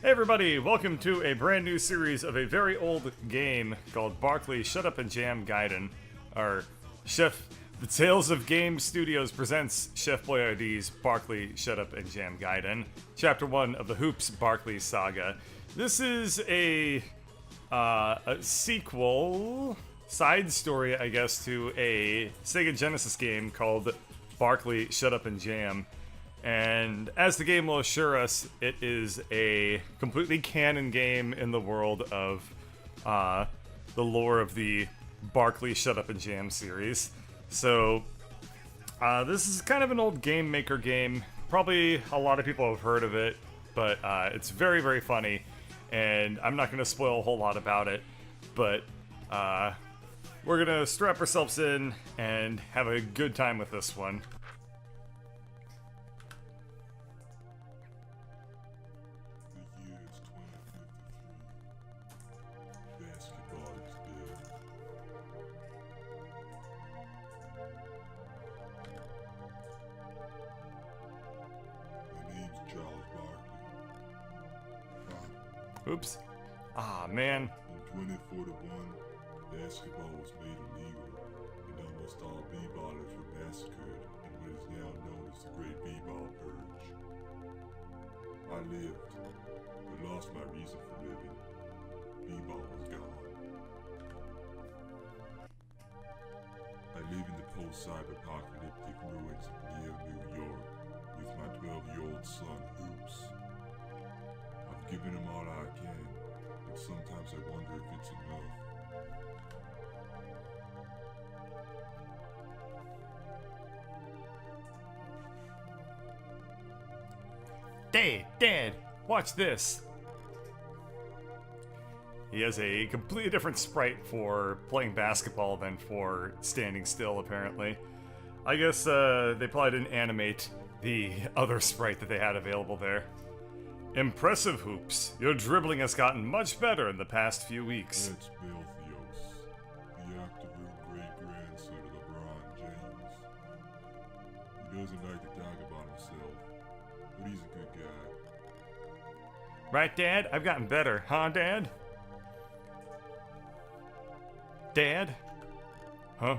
Hey everybody, welcome to a brand new series of a very old game called Barkley Shut Up and Jam Gaiden. Our The Tales of Game Studios presents Chef Boyardee's Barkley Shut Up and Jam Gaiden, Chapter 1 of the Hoopz Barkley Saga. This is a sequel, side story, I guess, to a Sega Genesis game called Barkley Shut Up and Jam. And as the game will assure us, it is a completely canon game in the world of the lore of the Barkley Shut Up and Jam series. So this is kind of an old game maker game. Probably a lot of people have heard of it, but it's very, very funny. And I'm not going to spoil a whole lot about it, but we're going to strap ourselves in and have a good time with this one. Oops. Ah, man. In 2041, basketball was made illegal, and almost all B-Ballers were massacred in what is now known as the Great B-Ball Purge. I lived, but lost my reason for living. B-Ball was gone. I live in the post-cyberpocalyptic ruins of New York with my 12-year-old son, Hoopz. I've given him all I can, but sometimes I wonder if it's enough. Dad, watch this. He has a completely different sprite for playing basketball than for standing still, apparently. I guess they probably didn't animate the other sprite that they had available there. Impressive, Hoopz. Your dribbling has gotten much better in the past few weeks. That's B.L.O.O.D.M.O.S.E.S, the active great-grandson of LeBron James. He doesn't like to talk about himself, but he's a good guy. Right, Dad? I've gotten better, huh, Dad? Dad? Huh?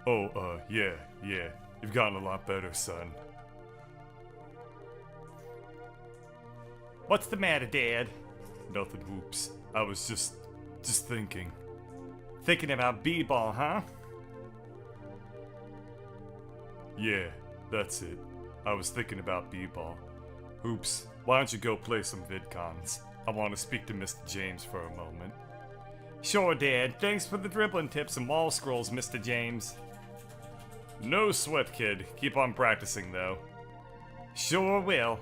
Oh, yeah. You've gotten a lot better, son. What's the matter, Dad? Nothing, Hoopz. I was just thinking. Thinking about B-Ball, huh? Yeah, that's it. I was thinking about B-Ball. Hoopz, why don't you go play some VidCons? I want to speak to Mr. James for a moment. Sure, Dad. Thanks for the dribbling tips and wall scrolls, Mr. James. No sweat, kid. Keep on practicing, though. Sure will.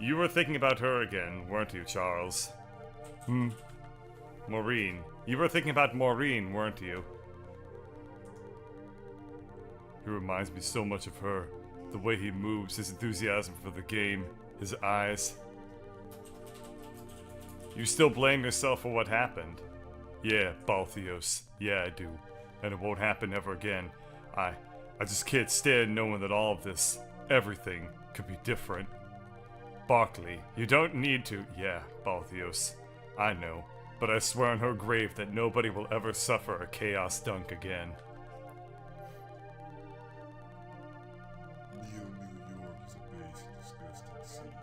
You were thinking about her again, weren't you, Charles? Maureen. You were thinking about Maureen, weren't you? He reminds me so much of her. The way he moves, his enthusiasm for the game, his eyes. You still blame yourself for what happened? Yeah, Balthios. Yeah, I do. And it won't happen ever again. I just can't stand knowing that all of this, everything, could be different. Barkley, you don't need to. Yeah, Balthios. I know. But I swear on her grave that nobody will ever suffer a chaos dunk again. New York is a base and disgusting city.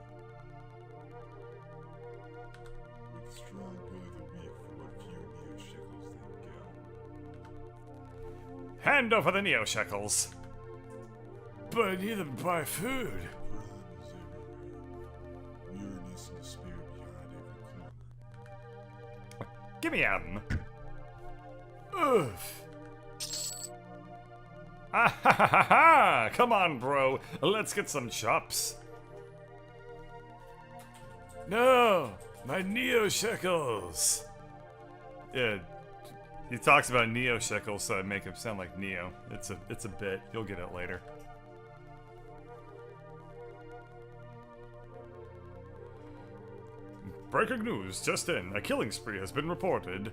With strong will of the weak for what few neo-shekels they get. Hand over the neo-shekels. But I need them to buy food. Weariness and despair behind every corner. Give me 'em. Oof. Ah ha ha ha ha! Come on, bro. Let's get some chops. No, my neo-shekels. Yeah, he talks about neo-shekels, so I make him sound like Neo. It's a bit. You'll get it later. Breaking news, just in. A killing spree has been reported.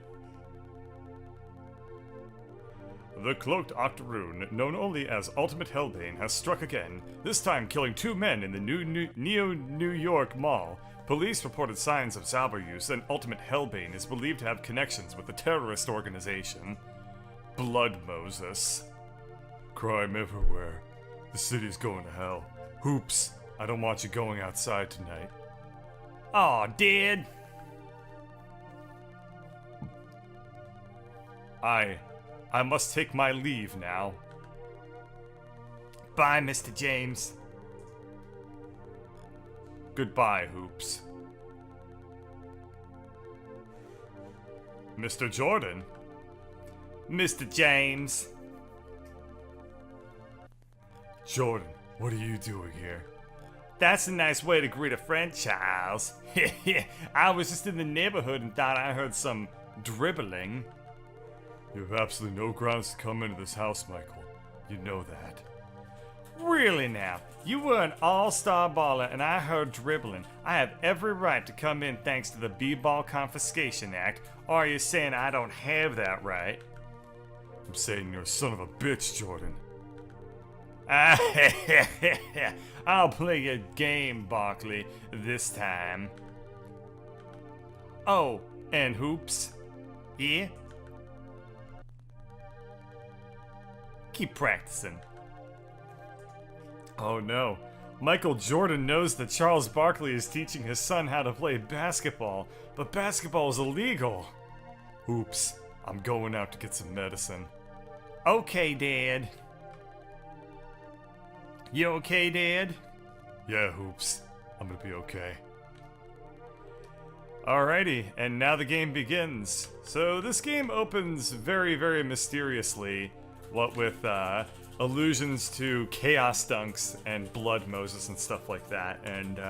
The cloaked octoroon, known only as Ultimate Hellbane, has struck again, this time killing 2 men in the New York Mall. Police reported signs of cyber use, and Ultimate Hellbane is believed to have connections with the terrorist organization B.L.O.O.D.M.O.S.E.S. Crime everywhere. The city's going to hell. Hoopz, I don't want you going outside tonight. Aw, Dad! I must take my leave now. Bye, Mr. James. Goodbye, Hoopz. Mr. Jordan? Mr. James. Jordan, what are you doing here? That's a nice way to greet a friend, Charles. I was just in the neighborhood and thought I heard some dribbling. You have absolutely no grounds to come into this house, Michael. You know that. Really now? You were an all-star baller and I heard dribbling. I have every right to come in thanks to the B-Ball Confiscation Act, or are you saying I don't have that right? I'm saying you're a son of a bitch, Jordan. I'll play your game, Barkley, this time. Oh, and Hoopz? Yeah? Keep practicing. Oh no. Michael Jordan knows that Charles Barkley is teaching his son how to play basketball, but basketball is illegal. Oops, I'm going out to get some medicine. Okay, Dad. You okay, Dad? Yeah, Hoopz. I'm gonna be okay. Alrighty, and now the game begins. So this game opens very, very mysteriously, what with allusions to Chaos Dunks and Blood-Moses and stuff like that, and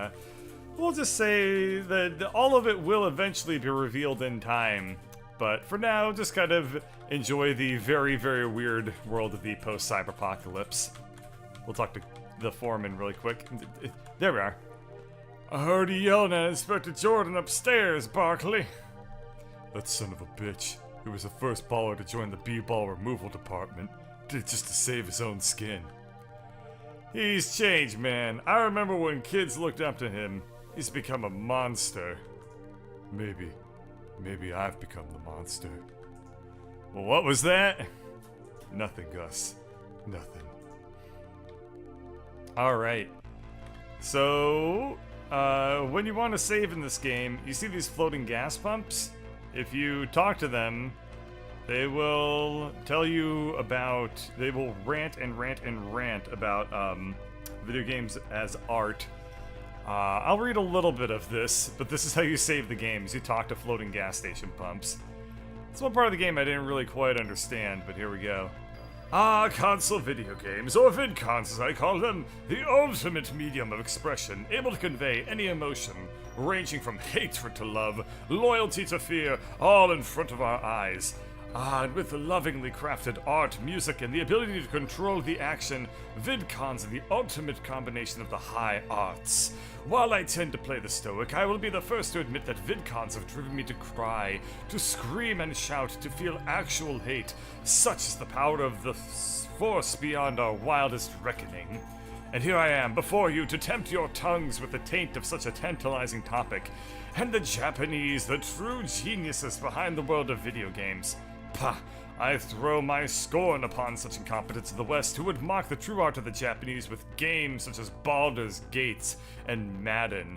we'll just say that all of it will eventually be revealed in time, but for now, just kind of enjoy the very, very weird world of the post-cyberpocalypse. We'll talk to the foreman really quick. There we are. I heard you yelling at Inspector Jordan upstairs, Barkley. That son of a bitch. He was the first baller to join the B-Ball removal department. Did it just to save his own skin. He's changed, man. I remember when kids looked up to him. He's become a monster. Maybe I've become the monster. Well, what was that? Nothing, Gus. Nothing. Alright. So, when you want to save in this game, you see these floating gas pumps? If you talk to them, they will tell you about, they will rant and rant and rant about video games as art. I'll read a little bit of this, but this is how you save the games. You talk to floating gas station pumps. It's one part of the game I didn't really quite understand, but here we go. Console video games, or vidcons as I call them, the ultimate medium of expression, able to convey any emotion, ranging from hatred to love, loyalty to fear, all in front of our eyes. And with lovingly crafted art, music, and the ability to control the action, vidcons are the ultimate combination of the high arts. While I tend to play the stoic, I will be the first to admit that vidcons have driven me to cry, to scream and shout, to feel actual hate. Such is the power of the force beyond our wildest reckoning. And here I am, before you, to tempt your tongues with the taint of such a tantalizing topic. And the Japanese, the true geniuses behind the world of video games. Pah! I throw my scorn upon such incompetence of the West who would mock the true art of the Japanese with games such as Baldur's Gate and Madden.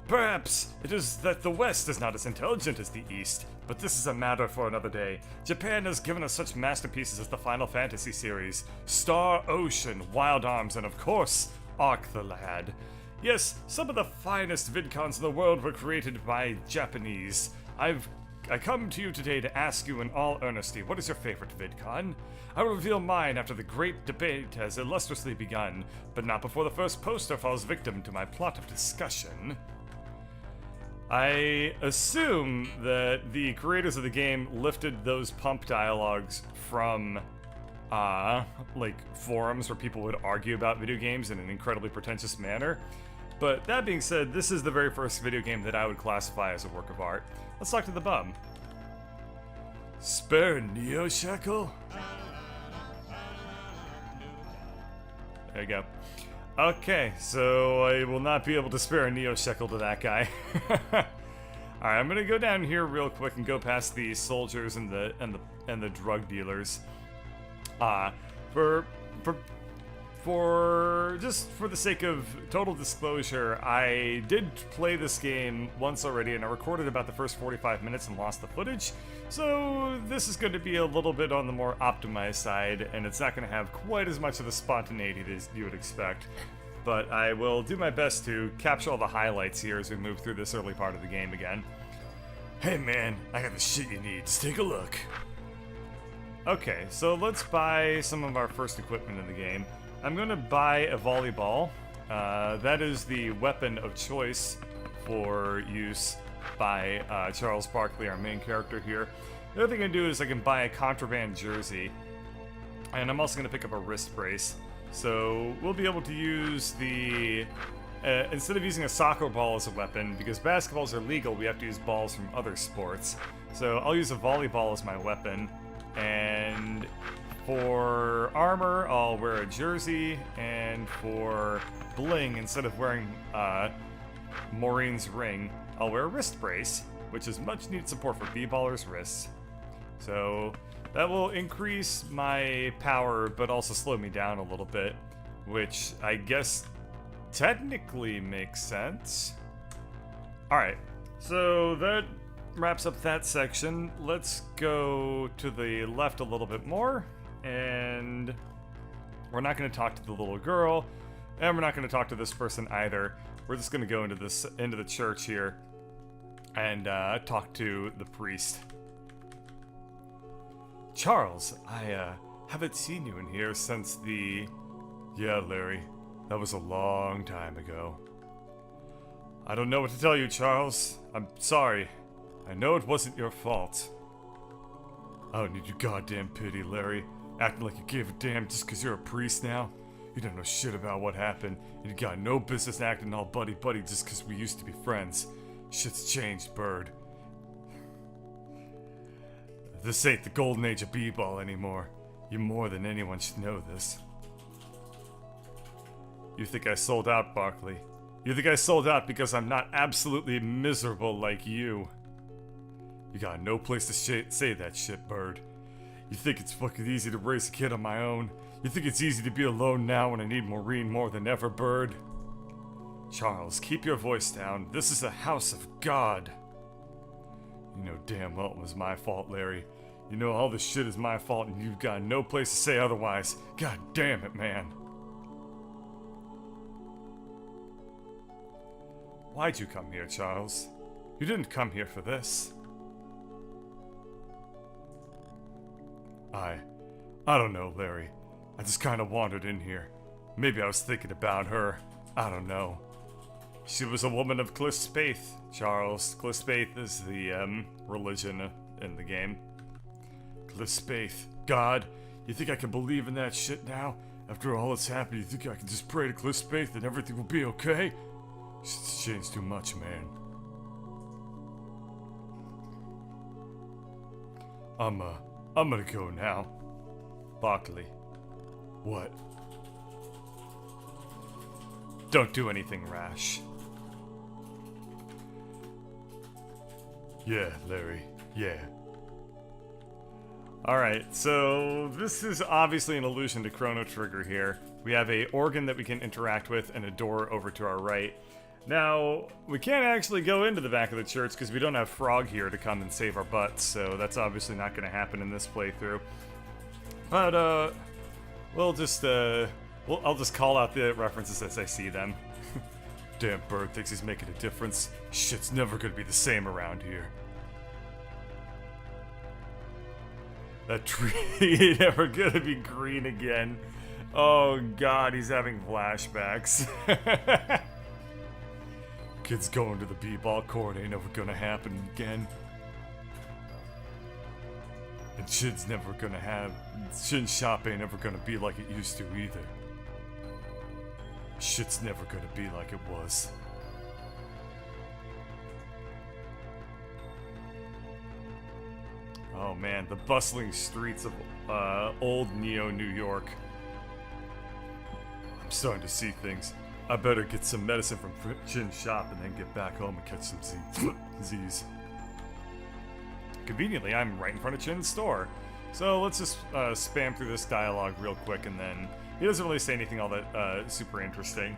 Perhaps it is that the West is not as intelligent as the East, but this is a matter for another day. Japan has given us such masterpieces as the Final Fantasy series, Star Ocean, Wild Arms, and of course, Ark the Lad. Yes, some of the finest vidcons in the world were created by Japanese. I come to you today to ask you in all earnesty, what is your favorite vidcon? I will reveal mine after the great debate has illustriously begun, but not before the first poster falls victim to my plot of discussion. I assume that the creators of the game lifted those pump dialogues from, like, forums where people would argue about video games in an incredibly pretentious manner. But that being said, this is the very first video game that I would classify as a work of art. Let's talk to the bum. Spare Neo Shackle? There you go. Okay, so I will not be able to spare a Neo Shekel to that guy. Alright, I'm gonna go down here real quick and go past the soldiers and the drug dealers. For just for the sake of total disclosure, I did play this game once already, and I recorded about the first 45 minutes and lost the footage. So this is going to be a little bit on the more optimized side, and it's not going to have quite as much of the spontaneity as you would expect. But I will do my best to capture all the highlights here as we move through this early part of the game again. Hey man, I got the shit you need. Just take a look. Okay, so let's buy some of our first equipment in the game. I'm going to buy a volleyball. That is the weapon of choice for use by Charles Barkley, our main character here. The other thing I can do is I can buy a contraband jersey. And I'm also going to pick up a wrist brace. So we'll be able to use the... instead of using a soccer ball as a weapon, because basketballs are legal, we have to use balls from other sports. So I'll use a volleyball as my weapon. And for armor, I'll wear a jersey, and for bling, instead of wearing Maureen's ring, I'll wear a wrist brace, which is much needed support for B-Baller's wrists. So that will increase my power, but also slow me down a little bit, which I guess technically makes sense. Alright, so that wraps up that section. Let's go to the left a little bit more, and we're not going to talk to the little girl, and we're not going to talk to this person either. We're just going to go into the church here and talk to the priest. Charles, I haven't seen you in here since the... Yeah, Larry, that was a long time ago. I don't know what to tell you, Charles. I'm sorry. I know it wasn't your fault. I don't need your goddamn pity, Larry. Acting like you gave a damn just because you're a priest now. You don't know shit about what happened, and you got no business acting all buddy-buddy just because we used to be friends. Shit's changed, Bird. This ain't the golden age of B-Ball anymore. You more than anyone should know this. You think I sold out, Barkley? You think I sold out because I'm not absolutely miserable like you? You got no place to say that shit, Bird. You think it's fucking easy to raise a kid on my own? You think it's easy to be alone now when I need Maureen more than ever, Bird? Charles, keep your voice down. This is a house of God. You know damn well it was my fault, Larry. You know all this shit is my fault and you've got no place to say otherwise. God damn it, man. Why'd you come here, Charles? You didn't come here for this. I don't know, Larry. I just kind of wandered in here. Maybe I was thinking about her. I don't know. She was a woman of Cliff's faith, Charles. Cliff's faith is the religion in the game. Cliff's faith. God, you think I can believe in that shit now? After all that's happened, you think I can just pray to Cliff's faith and everything will be okay? Shit's changed too much, man. I'm gonna go now. Barkley. What? Don't do anything rash. Yeah, Larry. Yeah. Alright, so this is obviously an allusion to Chrono Trigger here. We have a organ that we can interact with and a door over to our right. Now, we can't actually go into the back of the church because we don't have Frog here to come and save our butts, so that's obviously not going to happen in this playthrough. But, we'll just, I'll just call out the references as I see them. Damn Bird thinks he's making a difference. Shit's never going to be the same around here. That tree ain't ever going to be green again. Oh god, he's having flashbacks. Kids going to the B-Ball court ain't never gonna happen again. And Shin shop ain't ever gonna be like it used to either. Shit's never gonna be like it was. Oh man, the bustling streets of old Neo New York. I'm starting to see things. I better get some medicine from Chin's shop and then get back home and catch some Z's. Conveniently, I'm right in front of Chin's store. So let's just spam through this dialogue real quick, and then he doesn't really say anything all that super interesting,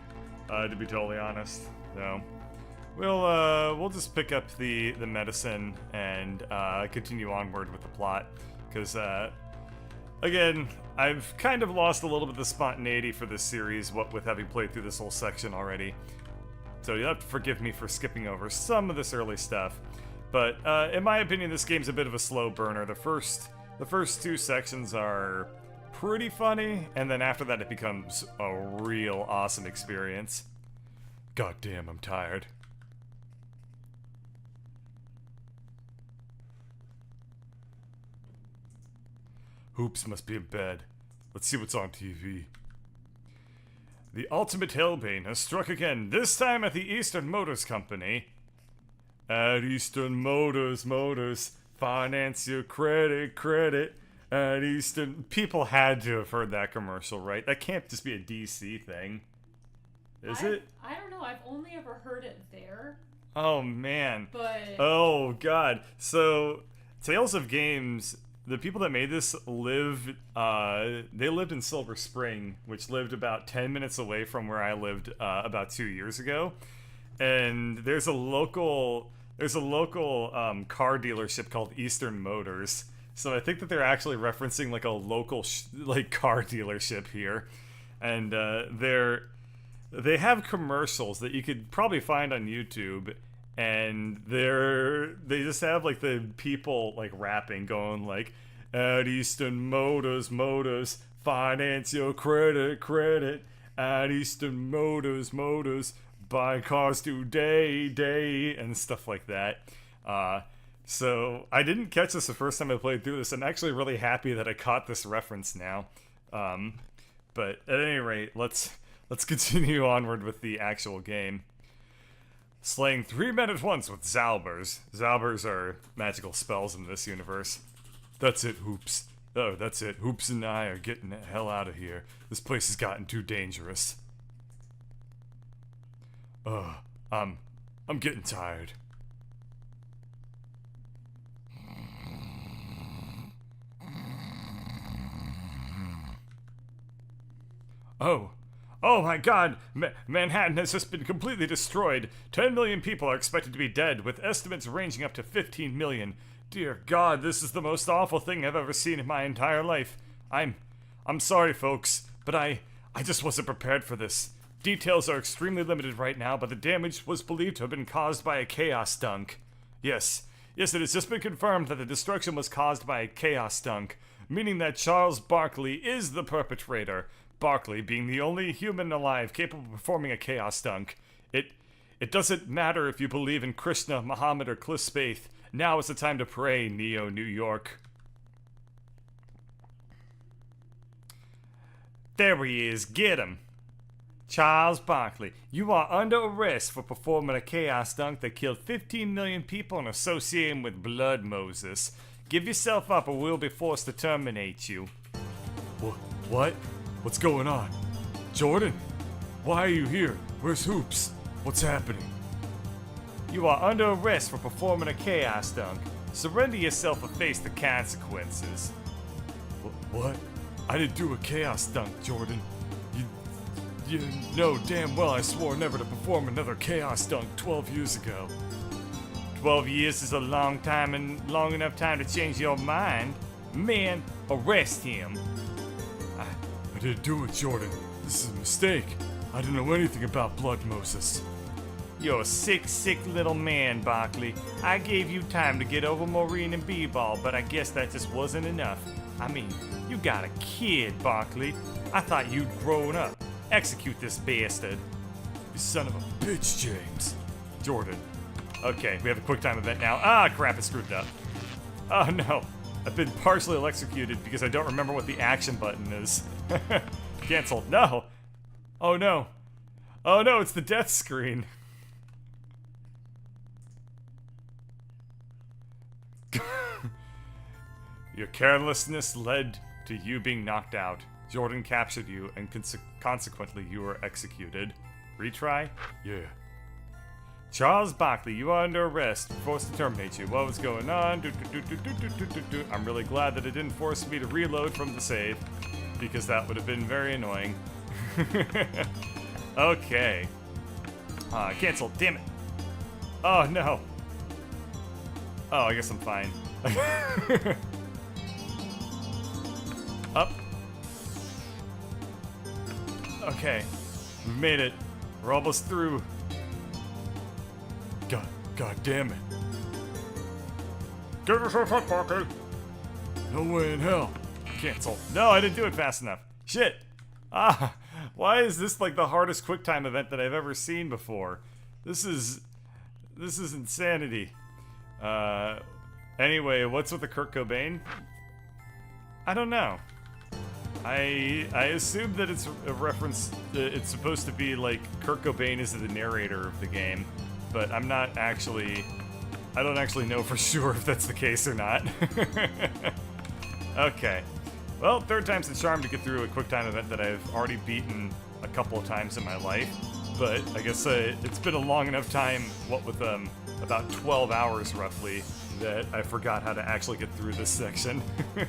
to be totally honest. So we'll just pick up the medicine and continue onward with the plot, because again, I've kind of lost a little bit of the spontaneity for this series, what with having played through this whole section already. So you'll have to forgive me for skipping over some of this early stuff. But in my opinion, this game's a bit of a slow burner. The first two sections are pretty funny, and then after that it becomes a real awesome experience. God damn, I'm tired. Hoopz must be in bed. Let's see what's on TV. The ultimate hellbane has struck again, this time at the Eastern Motors Company. At Eastern Motors, finance your credit. At Eastern... People had to have heard that commercial, right? That can't just be a DC thing. Is it? I don't know, I've only ever heard it there. Oh, man. But... Oh, God. So, Tales of Games... The people that made this lived in Silver Spring, which lived about 10 minutes away from where I lived about 2 years ago. And there's a local car dealership called Eastern Motors. So I think that they're actually referencing like a local car dealership here. And they have commercials that you could probably find on YouTube. And they just have like the people like rapping, going like, at Eastern Motors, finance your credit. At Eastern Motors, buy cars today, and stuff like that. So I didn't catch this the first time I played through this. I'm actually really happy that I caught this reference now. But at any rate, let's continue onward with the actual game. Slaying 3 men at once with Zalbers. Zalbers are magical spells in this universe. That's it, Hoopz. Oh, that's it. Hoopz and I are getting the hell out of here. This place has gotten too dangerous. I'm getting tired. Oh my god, Manhattan has just been completely destroyed. 10 million people are expected to be dead, with estimates ranging up to 15 million. Dear God, this is the most awful thing I've ever seen in my entire life. I'm sorry, folks, but I just wasn't prepared for this. Details are extremely limited right now, but the damage was believed to have been caused by a chaos dunk. Yes, it has just been confirmed that the destruction was caused by a chaos dunk, meaning that Charles Barkley is the perpetrator. Barkley being the only human alive capable of performing a chaos dunk. It doesn't matter if you believe in Krishna, Muhammad, or Cliff's faith. Now is the time to pray, Neo New York. There he is, get him. Charles Barkley, you are under arrest for performing a chaos dunk that killed 15 million people and associating with Blood-Moses. Give yourself up or we'll be forced to terminate you. What? What's going on? Jordan? Why are you here? Where's Hoopz? What's happening? You are under arrest for performing a chaos dunk. Surrender yourself or face the consequences. What? I didn't do a chaos dunk, Jordan. You know damn well I swore never to perform another chaos dunk 12 years ago. 12 years is a long time and long enough time to change your mind. Man, arrest him. I didn't do it, Jordan. This is a mistake. I didn't know anything about Blood-Moses. You're a sick little man, Barkley. I gave you time to get over Maureen and B-Ball, but I guess that just wasn't enough. I mean, you got a kid, Barkley. I thought you'd grown up. Execute this bastard. You son of a bitch, James. Jordan. Okay, we have a quick time event now. Ah, crap, it's screwed up. Oh no. I've been partially electrocuted because I don't remember what the action button is. Cancel. No. Oh no. Oh no, it's the death screen. Your carelessness led to you being knocked out. Jordan captured you, and consequently you were executed. Retry? Yeah. Charles Barkley, you are under arrest. Forced to terminate you. What was going on? I'm really glad that it didn't force me to reload from the save, because that would have been very annoying. Okay. Cancel. Damn it. Oh, no. Oh, I guess I'm fine. Up. Okay. We made it. We're almost through. God damn it. Get yourself up, Parker. No way in hell. Cancel. No, I didn't do it fast enough. Shit. Why is this like the hardest QuickTime event that I've ever seen before? This is insanity. Anyway, what's with the Kurt Cobain? I don't know. I assume that it's a reference. It's supposed to be like Kurt Cobain is the narrator of the game, but I'm not actually. I don't actually know for sure if that's the case or not. Okay. Well, third time's the charm to get through a QuickTime event that I've already beaten a couple of times in my life. But I guess it's been a long enough time, what with about 12 hours roughly, that I forgot how to actually get through this section. God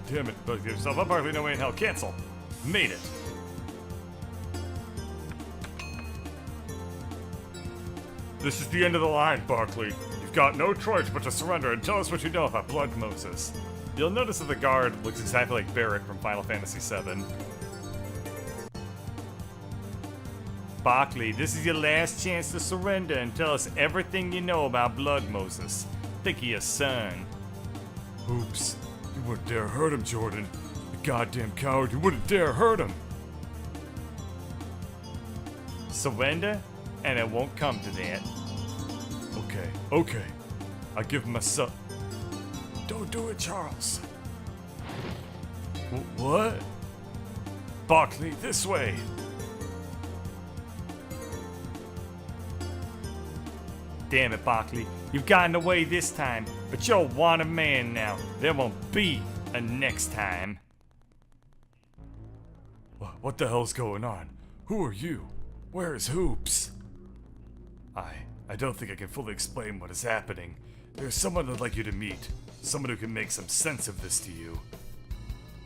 damn it. But give yourself up, Barkley. No way in hell. Cancel. Made it. This is the end of the line, Barkley. You've got no choice but to surrender and tell us what you know about B.L.O.O.D.M.O.S.E.S. You'll notice that the guard looks exactly like Barrett from Final Fantasy VII. Barkley, this is your last chance to surrender and tell us everything you know about B.L.O.O.D.M.O.S.E.S. Think of your son. Hoopz, you wouldn't dare hurt him, Jordan. You goddamn coward, you wouldn't dare hurt him. Surrender? And it won't come to that. Okay. I'll give him a son. Don't do it, Charles. What? Barkley, this way. Damn it, Barkley. You've gotten away this time, but you're a wanted man now. There won't be a next time. What the hell's going on? Who are you? Where is Hoopz? I don't think I can fully explain what is happening. There's someone I'd like you to meet. Someone who can make some sense of this to you.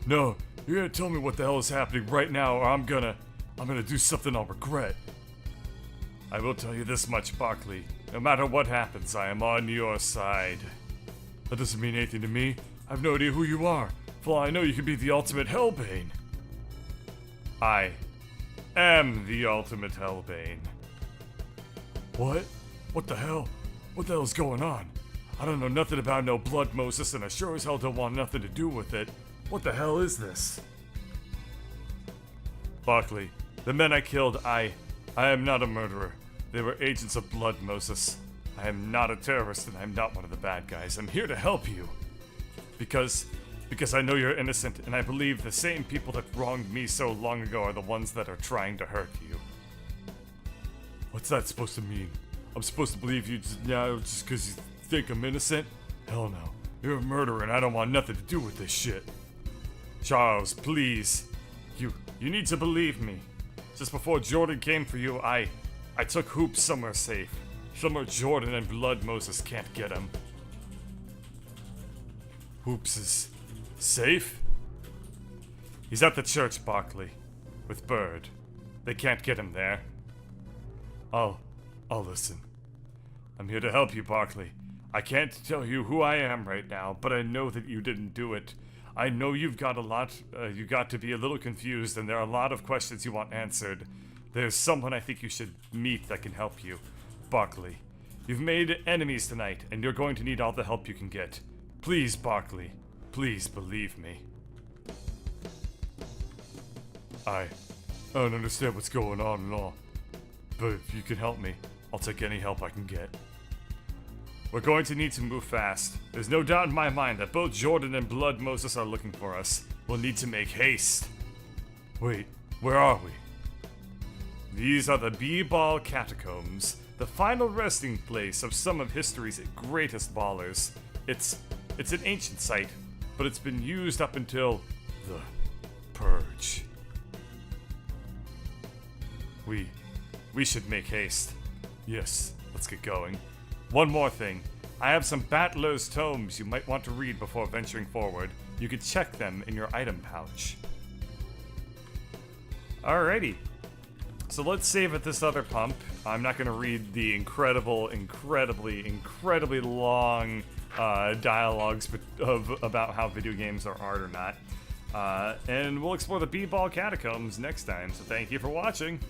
No, you're gonna tell me what the hell is happening right now, or I'm gonna do something I'll regret. I will tell you this much, Barkley. No matter what happens, I am on your side. That doesn't mean anything to me. I have no idea who you are. For all I know, you could be the ultimate Hellbane. I am the ultimate Hellbane. What? What the hell? What the hell's going on? I don't know nothing about no B.L.O.O.D.M.O.S.E.S, and I sure as hell don't want nothing to do with it. What the hell is this? Barkley, the men I killed, I am not a murderer. They were agents of B.L.O.O.D.M.O.S.E.S. I am not a terrorist, and I'm not one of the bad guys. I'm here to help you. Because I know you're innocent, and I believe the same people that wronged me so long ago are the ones that are trying to hurt you. What's that supposed to mean? I'm supposed to believe you now just because you think I'm innocent? Hell no. You're a murderer and I don't want nothing to do with this shit. Charles, please. You need to believe me. Just before Jordan came for you, I took Hoopz somewhere safe. Somewhere Jordan and B.L.O.O.D.M.O.S.E.S can't get him. Hoopz is safe? He's at the church, Barkley. With Bird. They can't get him there. I'll listen. I'm here to help you, Barkley. I can't tell you who I am right now, but I know that you didn't do it. I know you've got you got to be a little confused, and there are a lot of questions you want answered. There's someone I think you should meet that can help you. Barkley, you've made enemies tonight, and you're going to need all the help you can get. Please, Barkley, please believe me. I don't understand what's going on and all, but if you can help me, I'll take any help I can get. We're going to need to move fast. There's no doubt in my mind that both Jordan and B.L.O.O.D.M.O.S.E.S are looking for us. We'll need to make haste. Wait, where are we? These are the B-Ball Catacombs, the final resting place of some of history's greatest ballers. It's an ancient site, but it's been used up until the Purge. We should make haste. Yes, let's get going. One more thing. I have some B.L.O.O.D.M.O.S.E.S you might want to read before venturing forward. You could check them in your item pouch. Alrighty. So let's save at this other pump. I'm not going to read the incredibly long dialogues about how video games are art or not. And we'll explore the B-Ball catacombs next time. So thank you for watching.